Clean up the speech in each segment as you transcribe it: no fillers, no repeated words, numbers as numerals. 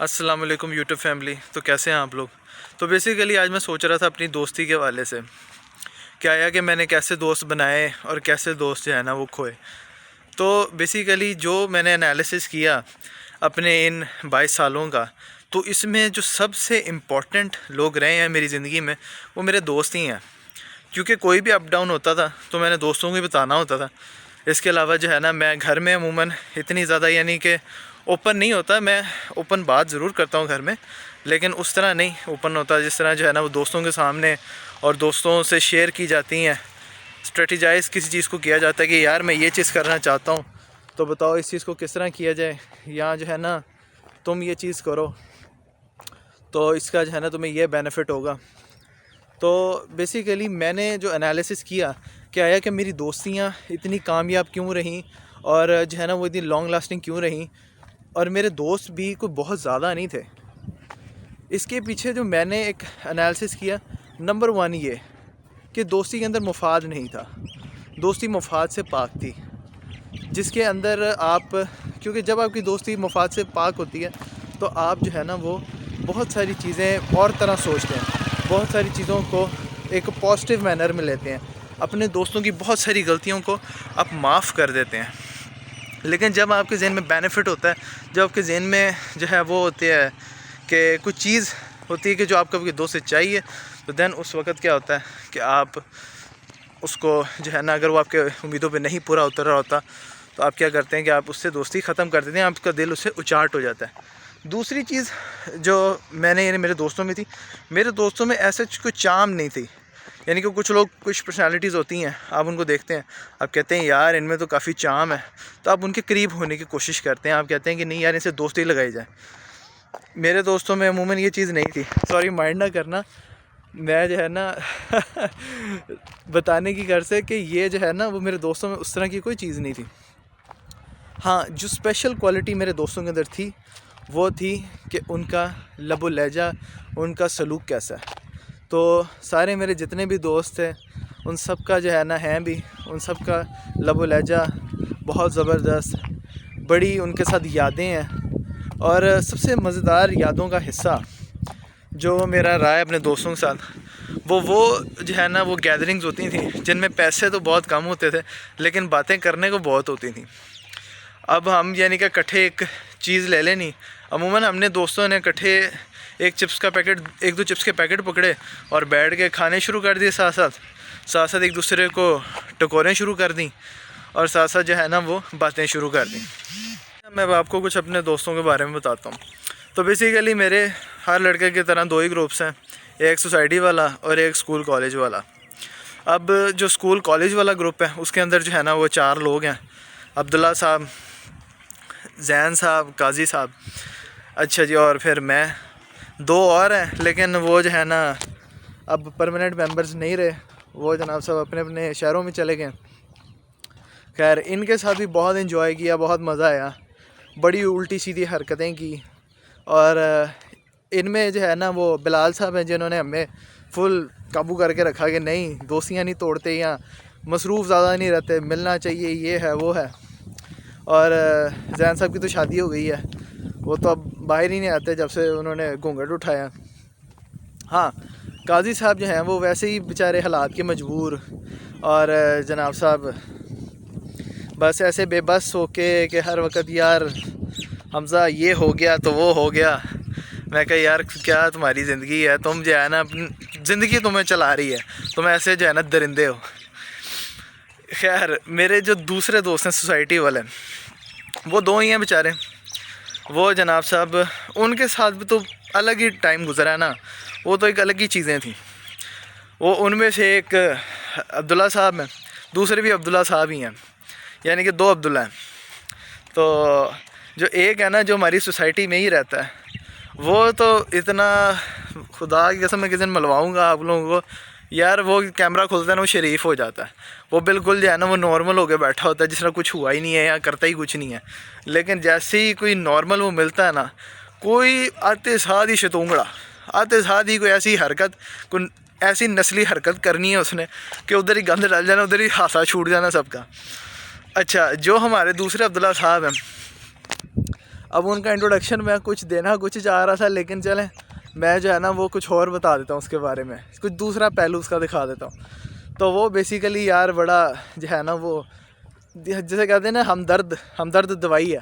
السلام علیکم YouTube family. تو کیسے ہیں آپ لوگ؟ تو بیسیکلی آج میں سوچ رہا تھا اپنی دوستی کے حوالے سے کیا آیا کہ میں نے کیسے دوست بنائے اور کیسے دوست جو ہے نا وہ کھوئے. تو بیسیکلی جو میں نے انالیسس کیا اپنے ان 22 سالوں کا، تو اس میں جو سب سے امپورٹنٹ لوگ رہے ہیں میری زندگی میں وہ میرے دوست ہی ہیں. کیونکہ کوئی بھی اپ ڈاؤن ہوتا تھا تو میں نے دوستوں کو ہی بتانا ہوتا تھا. اس کے علاوہ جو ہے نا میں گھر میں عموماً اتنی زیادہ یعنی کہ اوپن نہیں ہوتا. میں اوپن بات ضرور کرتا ہوں گھر میں، لیکن اس طرح نہیں اوپن ہوتا جس طرح جو ہے نا وہ دوستوں کے سامنے اور دوستوں سے شیئر کی جاتی ہیں. اسٹریٹجائز کسی چیز کو کیا جاتا ہے کہ یار میں یہ چیز کرنا چاہتا ہوں تو بتاؤ اس چیز کو کس طرح کیا جائے، یا جو ہے نا تم یہ چیز کرو تو اس کا جو ہے نا تمہیں یہ بینیفٹ ہوگا. تو بیسیکلی میں نے جو انالیسس کیا کہ آیا کہ میری دوستیاں اتنی کامیاب کیوں رہیں اور جو ہے نا وہ اتنی لانگ لاسٹنگ کیوں رہیں، اور میرے دوست بھی کوئی بہت زیادہ نہیں تھے. اس کے پیچھے جو میں نے ایک انالیسس کیا، نمبر 1 یہ کہ دوستی کے اندر مفاد نہیں تھا. دوستی مفاد سے پاک تھی، جس کے اندر آپ، کیونکہ جب آپ کی دوستی مفاد سے پاک ہوتی ہے تو آپ جو ہے نا وہ بہت ساری چیزیں اور طرح سوچتے ہیں، بہت ساری چیزوں کو ایک پازیٹیو مینر میں لیتے ہیں، اپنے دوستوں کی بہت ساری غلطیوں کو آپ معاف کر دیتے ہیں. لیکن جب آپ کے ذہن میں بینیفٹ ہوتا ہے، جب آپ کے ذہن میں جو ہے وہ ہوتی ہے کہ کچھ چیز ہوتی ہے کہ جو آپ کو کے دوست سے چاہیے، تو دین اس وقت کیا ہوتا ہے کہ آپ اس کو جو ہے نا اگر وہ آپ کے امیدوں پہ نہیں پورا اتر رہا ہوتا تو آپ کیا کرتے ہیں کہ آپ اس سے دوستی ختم کر دیتے ہیں، آپ کا دل اس سے اچاٹ ہو جاتا ہے. دوسری چیز جو میں نے یعنی میرے دوستوں میں تھی، میرے دوستوں میں ایسے کوئی چام نہیں تھی. یعنی کہ کچھ لوگ، کچھ پرسنالٹیز ہوتی ہیں، آپ ان کو دیکھتے ہیں، آپ کہتے ہیں یار ان میں تو کافی چام ہے، تو آپ ان کے قریب ہونے کی کوشش کرتے ہیں. آپ کہتے ہیں کہ نہیں یار ان سے دوستی لگائی جائے. میرے دوستوں میں عموماً یہ چیز نہیں تھی. سوری مائنڈ نہ کرنا، میں جو ہے نا بتانے کی غرض سے کہ یہ جو ہے نا وہ میرے دوستوں میں اس طرح کی کوئی چیز نہیں تھی. ہاں، جو اسپیشل کوالٹی میرے دوستوں کے اندر تھی وہ تھی کہ ان کا لب و لہجہ، ان کا سلوک کیسا ہے. تو سارے میرے جتنے بھی دوست ہیں ان سب کا جو ہے نا بھی ان سب کا لب و لہجہ بہت زبردست، بڑی ان کے ساتھ یادیں ہیں. اور سب سے مزیدار یادوں کا حصہ جو میرا رہا ہے اپنے دوستوں کے ساتھ، وہ جو ہے نا وہ گیدرنگز ہوتی تھیں جن میں پیسے تو بہت کم ہوتے تھے لیکن باتیں کرنے کو بہت ہوتی تھیں. اب ہم یعنی کہ کٹھے ایک چیز لے لیں نہیں، عموماً ہم نے دوستوں نے کٹھے ایک دو چپس کے پیکٹ پکڑے اور بیٹھ کے کھانے شروع کر دیے، ساتھ ساتھ ایک دوسرے کو ٹکوریں شروع کر دیں، اور ساتھ جو ہے نا وہ باتیں شروع کر دیں. میں آپ کو کچھ اپنے دوستوں کے بارے میں بتاتا ہوں. تو بیسیکلی میرے ہر لڑکے کی طرح 2 ہی گروپس ہیں، ایک سوسائٹی والا اور ایک اسکول کالج والا. اب جو اسکول کالج والا گروپ ہے اس کے اندر جو ہے نا وہ 4 لوگ ہیں: عبداللہ صاحب، زین صاحب، قاضی صاحب، اچھا جی، اور پھر میں. 2 اور ہیں لیکن وہ جو ہے نا اب پرماننٹ ممبرز نہیں رہے، وہ جناب صاحب اپنے اپنے شہروں میں چلے گئے. خیر، ان کے ساتھ بھی بہت انجوائے کیا، بہت مزہ آیا، بڑی الٹی سیدھی حرکتیں کی. اور ان میں جو ہے نا وہ بلال صاحب ہیں جنہوں نے ہمیں فل قابو کر کے رکھا کہ نہیں دوستیاں نہیں توڑتے، یا مصروف زیادہ نہیں رہتے، ملنا چاہیے، یہ ہے وہ ہے. اور زین صاحب کی تو شادی ہو گئی ہے، وہ تو اب باہر ہی نہیں آتے جب سے انہوں نے گھونگھٹ اٹھایا. ہاں، قاضی صاحب جو ہیں وہ ویسے ہی بیچارے حالات کے مجبور، اور جناب صاحب بس ایسے بے بس ہو کے کہ ہر وقت یار حمزہ یہ ہو گیا تو وہ ہو گیا. میں کہا یار کیا تمہاری زندگی ہے، تم جو ہے نا زندگی تمہیں چلا رہی ہے، تم ایسے جو ہے نا درندے ہو. خیر، میرے جو دوسرے دوست ہیں سوسائٹی والے، وہ 2 ہی ہیں بیچارے. وہ جناب صاحب ان کے ساتھ بھی تو الگ ہی ٹائم گزرا ہے نا، وہ تو ایک الگ ہی چیزیں تھیں. وہ ان میں سے ایک عبداللہ صاحب ہیں، دوسرے بھی عبداللہ صاحب ہی ہیں، یعنی کہ 2 عبداللہ ہیں. تو جو ایک ہے نا جو ہماری سوسائٹی میں ہی رہتا ہے، وہ تو اتنا، خدا کی قسم میں کسی دن ملواؤں گا آپ لوگوں کو، یار وہ کیمرہ کھولتا ہے نا وہ شریف ہو جاتا ہے. وہ بالکل جو ہے نا وہ نارمل ہو کے بیٹھا ہوتا ہے جس طرح کچھ ہوا ہی نہیں ہے یا کرتا ہی کچھ نہیں ہے. لیکن جیسے ہی کوئی نارمل وہ ملتا ہے نا، کوئی آتے ساتھ ہی شتونگڑا، آتے ساتھ ہی کوئی ایسی حرکت، کوئی ایسی نسلی حرکت کرنی ہے اس نے کہ ادھر ہی گند ڈال جانا، ادھر ہی ہاسا چھوٹ جانا سب کا. اچھا، جو ہمارے دوسرے عبداللہ صاحب ہیں، اب ان کا انٹروڈکشن میں کچھ دینا کچھ چاہ رہا تھا، لیکن چلیں میں جو ہے نا وہ کچھ اور بتا دیتا ہوں اس کے بارے میں، کچھ دوسرا پہلو اس کا دکھا دیتا ہوں۔ تو وہ بیسیکلی یار بڑا جو ہے نا وہ جیسے کہتے ہیں نا ہمدرد دوائی ہے،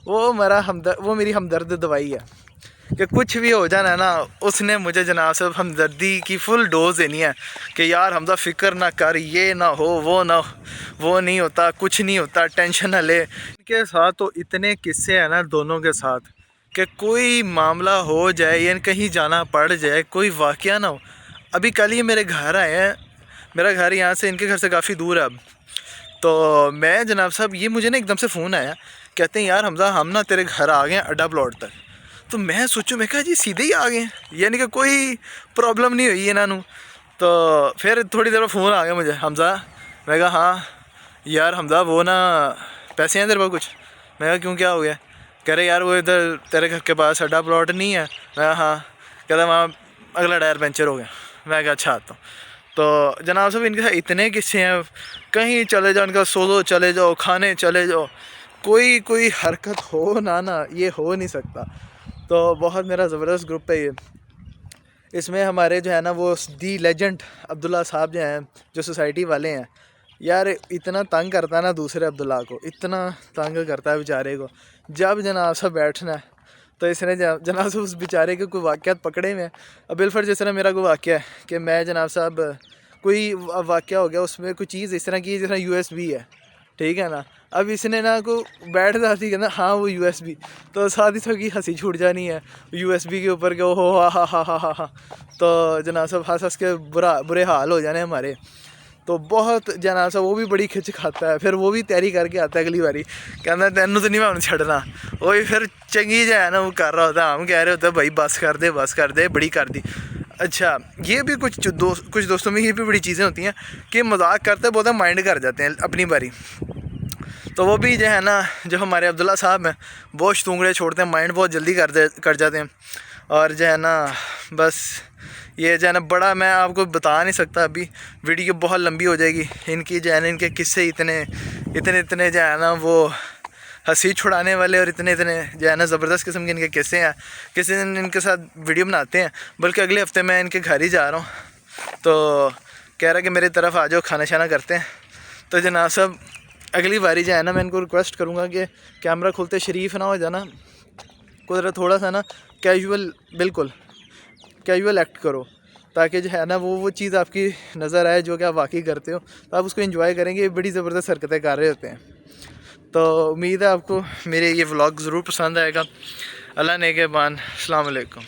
وہ میری ہمدرد دوائی ہے کہ کچھ بھی ہو جانا ہے نا اس نے مجھے جناب صاحب ہمدردی کی فل ڈوز دینی ہے کہ یار حمزہ فکر نہ کر، یہ نہ ہو وہ نہیں ہوتا، کچھ نہیں ہوتا، ٹینشن نہ لے۔ ان کے ساتھ تو اتنے قصے ہیں نا دونوں کے ساتھ کہ کوئی معاملہ ہو جائے یا کہیں جانا پڑ جائے، کوئی واقعہ نہ ہو۔ ابھی کل ہی میرے گھر آئے ہیں، میرا گھر یہاں سے ان کے گھر سے کافی دور ہے اب، تو میں جناب صاحب یہ مجھے نا ایک دم سے فون آیا، کہتے ہیں یار حمزہ ہم نا تیرے گھر آ گئے ہیں اڈا پلاٹ تک۔ تو میں سوچوں، میں کہا جی سیدھے ہی آ گئے ہیں، یعنی کہ کوئی پرابلم نہیں ہوئی انہوں۔ تو پھر تھوڑی دیر میں فون آ گیا مجھے، حمزہ، میں کہا ہاں یار حمزہ وہ نا پیسے ہیں تیرے پاس کچھ؟ میں کہا کیوں کیا ہو گیا؟ کہہ رہے یار وہ ادھر تیرے گھر کے پاس اڈا پلاٹ نہیں ہے؟ میں کہا ہاں۔ کہتا وہاں اگلا ٹائر پنچر ہو گیا۔ میں کہا اچھا آتا ہوں۔ تو جناب صاحب ان کے ساتھ اتنے قصے ہیں، کہیں چلے جاؤ ان کا سولو چلے جاؤ، کھانے چلے جاؤ، کوئی حرکت ہو نا یہ ہو نہیں سکتا۔ تو بہت میرا زبردست گروپ ہے یہ۔ اس میں ہمارے جو ہے نا وہ دی لیجنڈ عبداللہ صاحب جو ہیں، جو سوسائٹی والے ہیں، یار اتنا تنگ کرتا ہے نا دوسرے عبداللہ کو، اتنا تنگ کرتا ہے بیچارے کو۔ جب جناب صاحب بیٹھنا ہے تو اس نے جناب صاحب اس بیچارے کے کوئی واقعات پکڑے ہوئے ہیں۔ اب بالفر جس طرح میرا کوئی واقعہ ہے کہ میں جناب صاحب کوئی واقعہ ہو گیا، اس میں کوئی چیز اس طرح کی جس طرح USB ہے، ٹھیک ہے نا۔ اب اس نے نا کو بیٹھ جاتی کہ نا ہاں وہ USB، تو ساتھ ہی کی ہنسی چھوٹ جانی ہے USB کے اوپر کہ او ہو ہا ہا ہا ہا ہا، تو جناب صاحب ہنس کے برے حال ہو جانے ہمارے۔ تو بہت جناب صاحب وہ بھی بڑی کھچ کھاتا ہے، پھر وہ بھی تیاری کر کے آتا ہے اگلی باری، کہنا تینوں تو نہیں میں چھڑنا، وہی پھر چنگی جو ہے نا وہ کر رہا ہوتا ہے، ہم کہہ رہے ہوتے ہیں بھائی بس کر دے بڑی کر دی۔ اچھا یہ بھی کچھ دوستوں میں یہ بھی بڑی چیزیں ہوتی ہیں کہ مذاق کرتے بہت مائنڈ کر جاتے ہیں اپنی باری۔ تو وہ بھی جو ہے نا جو ہمارے عبداللہ صاحب ہیں بہت شتونگڑے چھوڑتے ہیں، مائنڈ بہت جلدی کر جاتے ہیں، اور جو ہے نا بس یہ جو ہے نا بڑا میں آپ کو بتا نہیں سکتا، ابھی ویڈیو بہت لمبی ہو جائے گی۔ ان کی جو ہے نا ان کے قصے اتنے جو ہے نا وہ ہنسی چھڑانے والے اور اتنے جو ہے نا زبردست قسم کے ان کے قصے ہیں، کسی دن ان کے ساتھ ویڈیو بناتے ہیں، بلکہ اگلے ہفتے میں ان کے گھر ہی جا رہا ہوں، تو کہہ رہا کہ میری طرف آ جاؤ کھانا شانا کرتے ہیں۔ تو جناب صاحب اگلی باری جو ہے نا میں ان کو ریکویسٹ کروں گا کہ کیمرہ کھلتے شریف نہ ہو جانا، قدرت تھوڑا سا نا کیجول، بالکل کیجول ایکٹ کرو، تاکہ جو ہے نا وہ چیز آپ کی نظر آئے جو کہ آپ واقعی کرتے ہو، تو آپ اس کو انجوائے کریں گے۔ بڑی زبردست حرکتیں کر رہے ہوتے ہیں۔ تو امید ہے آپ کو میرے یہ ولاگ ضرور پسند آئے گا۔ اللہ نگہبان، السلام علیکم۔